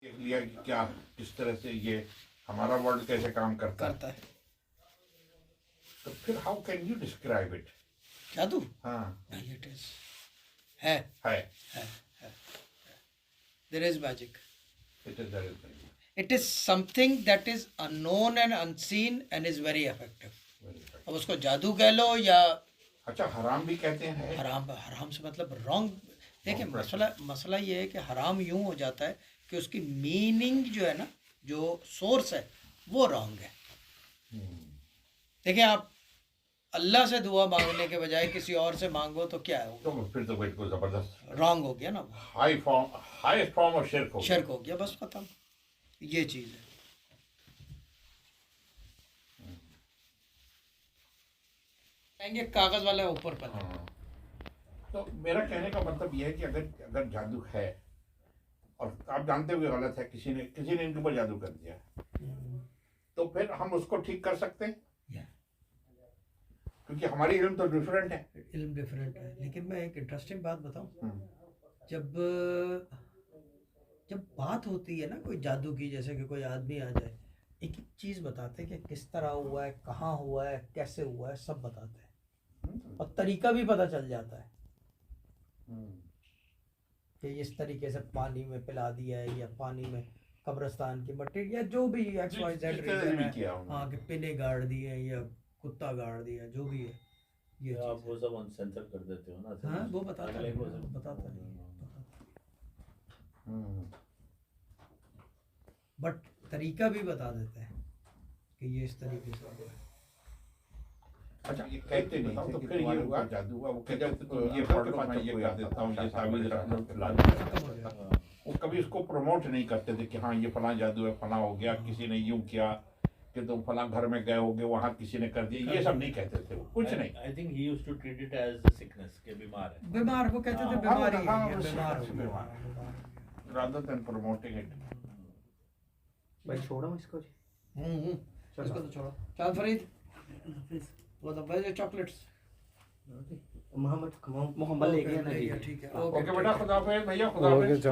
देख लिया कि क्या किस तरह से ये हमारा वर्ल्ड कैसे काम करता करता है। तो फिर how can you describe it? जादू हाँ नहीं, इट इज है है there is magic. It is it is something that is unknown and unseen and is very effective. अब उसको जादू कह लो या अच्छा, हराम भी कहते हैं। हराम, हराम से मतलब रॉन्ग। देखिए, Wrong मसला ये है कि हराम यूं हो जाता है कि उसकी मीनिंग जो है ना, जो सोर्स है वो रॉन्ग है। देखिए, आप अल्लाह से दुआ मांगने के बजाय किसी और से मांगो तो क्या है, तो फिर तो बिल्कुल जबरदस्त रॉन्ग हो गया ना, हाई फॉर्म ऑफ शिर्क हो गया। शिर्क हो गया, बस खत्म। ये चीज़ है। आएंगे कागज वाले ऊपर पर। हाँ। तो मेरा कहने का मतलब यह है कि अगर जादू है और आप जानते हुए गलत है, किसी ने इनके ऊपर जादू कर दिया, तो फिर हम उसको ठीक कर सकते हैं, क्योंकि हमारी इल्म तो डिफरेंट है। इल्म डिफरेंट है। लेकिन मैं एक इंटरेस्टिंग बात बताऊं, जब जब बात होती है ना कोई जादू की, जैसे कि कोई आदमी आ जाए, एक एक चीज़ बताते हैं कि किस तरह हुआ है, कहाँ हुआ है, कैसे हुआ है, सब बताते हैं और तरीका भी पता चल जाता है कि इस तरीके से पानी में पिला दिया है या पानी में कब्रिस्तान की मट्टी या जो भी एक्स वाई जेड रीजन है, हाँ, कि पिने गाड़ दिए हैं या कुत्ता गाड़ दिया, जो भी है। ये आप वो सब अनसेंसर कर देते हो ना। हाँ, वो बताता है, अगले को बताता है। बट तरीका भी बता देते हैं कि ये इस तरीके से हुआ है। अच्छा, ये कहते नहीं थे कि फिर ये हुआ जादू हुआ, वो कहते तो ये पढ़ लो, मैं ये कर देता हूँ, ये तावीज़ रख लो, खत्म हो गया। वो कभी उसको प्रमोट नहीं करते थे कि हाँ ये फलां जादू है, फलां हो गया, किसी ने यूं किया कि तुम फलां घर में गए होगे, वहाँ किसी ने कर दिया, ये सब नहीं कहते थे वो, कुछ नहीं। I think he used to treat it as a sickness, के बीमार है, बीमार, वो कहते थे बीमारी है, हाँ, ये बीमार हो गया। बीमार, रादर देन प्रमोटिंग इट। भाई छोड़ो इसको जी। इसको तो छोड़ो। चल फरीद, वो तो भाई चॉकलेट्स मोहम्मद लेके आना। ठीक है। ओके बेटा, खुदा हाफिज़ भैया, खुदा हाफिज़।